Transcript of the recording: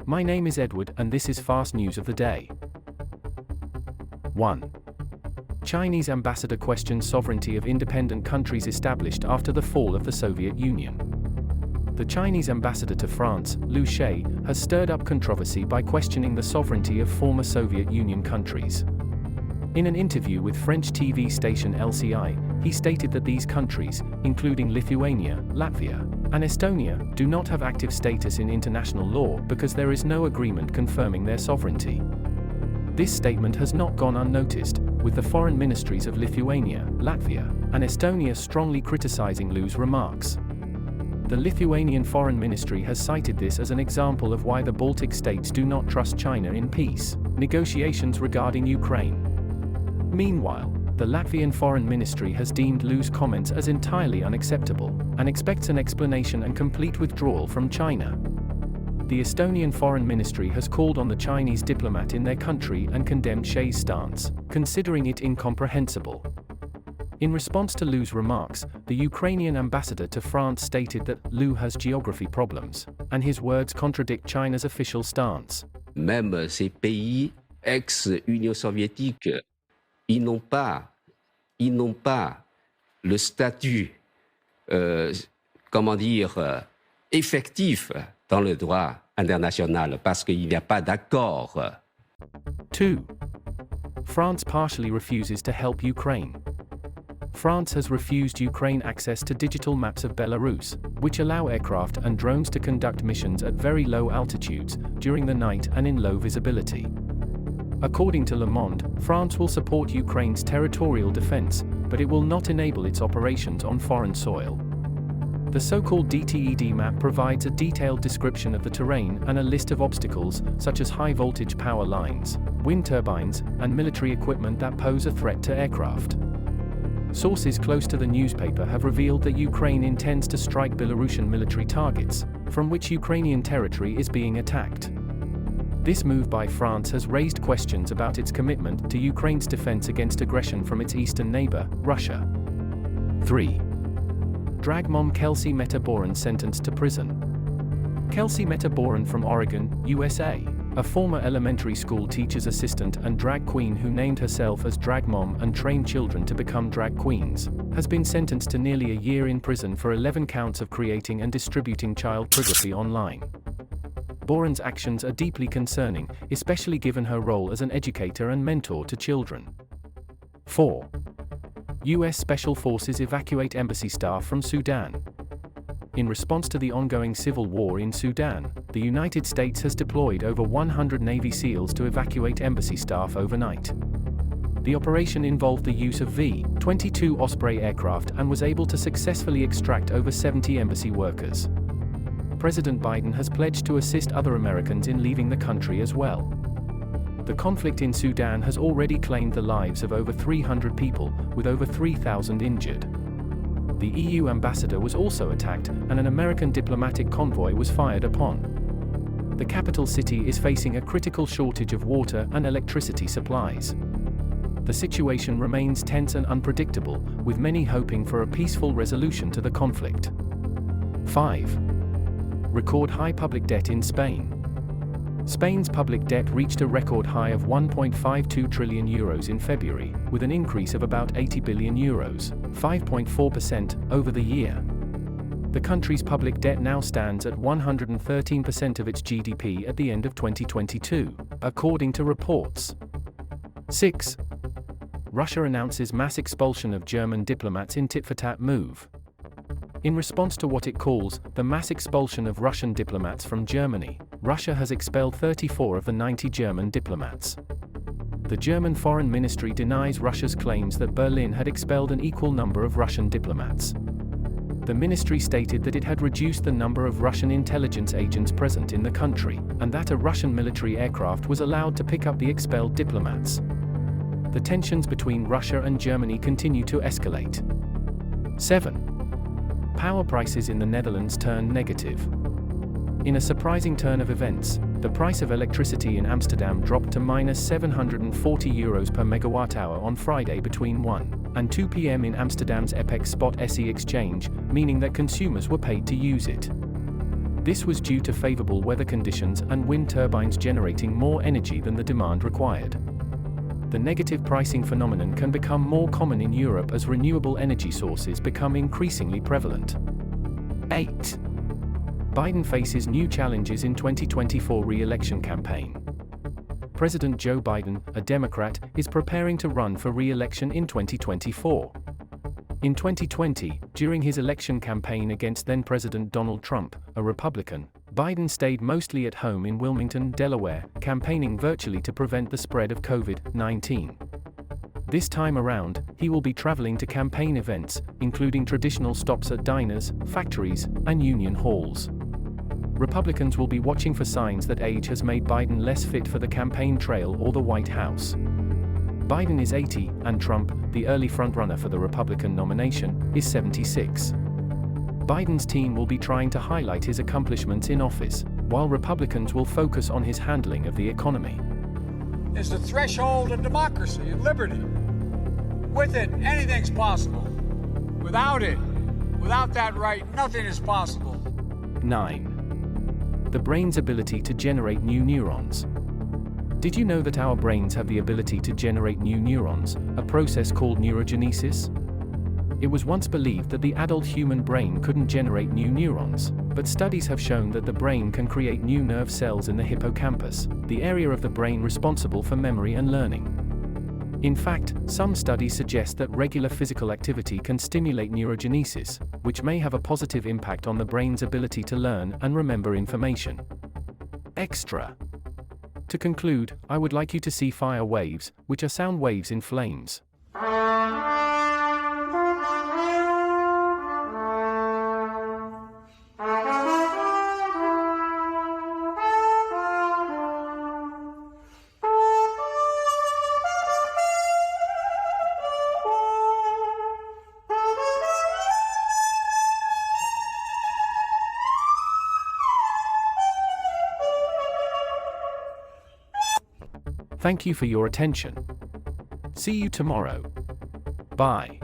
My name is Edward and this is Fast News of the Day. 1. Chinese ambassador questions sovereignty of independent countries established after the fall of the Soviet Union. The Chinese ambassador to France, Liu She, has stirred up controversy by questioning the sovereignty of former Soviet Union countries. In an interview with French TV station LCI, he stated that these countries, including Lithuania, Latvia, and Estonia, do not have active status in international law because there is no agreement confirming their sovereignty. This statement has not gone unnoticed, with the foreign ministries of Lithuania, Latvia, and Estonia strongly criticizing Liu's remarks. The Lithuanian Foreign Ministry has cited this as an example of why the Baltic states do not trust China in peace negotiations regarding Ukraine. Meanwhile, the Latvian Foreign Ministry has deemed Liu's comments as entirely unacceptable, and expects an explanation and complete withdrawal from China. The Estonian Foreign Ministry has called on the Chinese diplomat in their country and condemned She's stance, considering it incomprehensible. In response to Liu's remarks, the Ukrainian ambassador to France stated that Liu has geography problems, and his words contradict China's official stance. Même ces pays ex-Union soviétique, ils n'ont pas le statut, effectif dans le droit international parce qu'il n'y a pas d'accord. 2. France partially refuses to help Ukraine. France has refused Ukraine access to digital maps of Belarus, which allow aircraft and drones to conduct missions at very low altitudes, during the night and in low visibility. According to Le Monde, France will support Ukraine's territorial defense, but it will not enable its operations on foreign soil. The so-called DTED map provides a detailed description of the terrain and a list of obstacles, such as high-voltage power lines, wind turbines, and military equipment that pose a threat to aircraft. Sources close to the newspaper have revealed that Ukraine intends to strike Belarusian military targets, from which Ukrainian territory is being attacked. This move by France has raised questions about its commitment to Ukraine's defense against aggression from its eastern neighbor, Russia. 3. Drag mom Kelsey Meta Boren sentenced to prison. Kelsey Meta Boren from Oregon, USA, a former elementary school teacher's assistant and drag queen who named herself as drag mom and trained children to become drag queens, has been sentenced to nearly a year in prison for 11 counts of creating and distributing child pornography online. Boren's actions are deeply concerning, especially given her role as an educator and mentor to children. 4. U.S. Special Forces evacuate embassy staff from Sudan. In response to the ongoing civil war in Sudan, the United States has deployed over 100 Navy SEALs to evacuate embassy staff overnight. The operation involved the use of V-22 Osprey aircraft and was able to successfully extract over 70 embassy workers. President Biden has pledged to assist other Americans in leaving the country as well. The conflict in Sudan has already claimed the lives of over 300 people, with over 3,000 injured. The EU ambassador was also attacked, and an American diplomatic convoy was fired upon. The capital city is facing a critical shortage of water and electricity supplies. The situation remains tense and unpredictable, with many hoping for a peaceful resolution to the conflict. 5. Record high public debt in Spain. Spain's public debt reached a record high of €1.52 trillion in February, with an increase of about €80 billion, 5.4%, over the year. The country's public debt now stands at 113% of its GDP at the end of 2022, according to reports. 6. Russia announces mass expulsion of German diplomats in tit-for-tat move. In response to what it calls the mass expulsion of Russian diplomats from Germany, Russia has expelled 34 of the 90 German diplomats. The German Foreign Ministry denies Russia's claims that Berlin had expelled an equal number of Russian diplomats. The ministry stated that it had reduced the number of Russian intelligence agents present in the country, and that a Russian military aircraft was allowed to pick up the expelled diplomats. The tensions between Russia and Germany continue to escalate. 7. Power prices in the Netherlands turn negative. In a surprising turn of events, the price of electricity in Amsterdam dropped to -€740 per megawatt-hour on Friday between 1 and 2 p.m. in Amsterdam's Apex Spot SE exchange, meaning that consumers were paid to use it. This was due to favorable weather conditions and wind turbines generating more energy than the demand required. The negative pricing phenomenon can become more common in Europe as renewable energy sources become increasingly prevalent. 8. Biden faces new challenges in 2024 re-election campaign. President Joe Biden, a Democrat, is preparing to run for re-election in 2024. In 2020, during his election campaign against then-President Donald Trump, a Republican, Biden stayed mostly at home in Wilmington, Delaware, campaigning virtually to prevent the spread of COVID-19. This time around, he will be traveling to campaign events, including traditional stops at diners, factories, and union halls. Republicans will be watching for signs that age has made Biden less fit for the campaign trail or the White House. Biden is 80, and Trump, the early frontrunner for the Republican nomination, is 76. Biden's team will be trying to highlight his accomplishments in office, while Republicans will focus on his handling of the economy. It's the threshold of democracy and liberty. With it, anything's possible. Without it, without that right, nothing is possible. 9. The brain's ability to generate new neurons. Did you know that our brains have the ability to generate new neurons, a process called neurogenesis? It was once believed that the adult human brain couldn't generate new neurons, but studies have shown that the brain can create new nerve cells in the hippocampus, the area of the brain responsible for memory and learning. In fact, some studies suggest that regular physical activity can stimulate neurogenesis, which may have a positive impact on the brain's ability to learn and remember information. Extra. To conclude, I would like you to see fire waves, which are sound waves in flames. Thank you for your attention. See you tomorrow. Bye.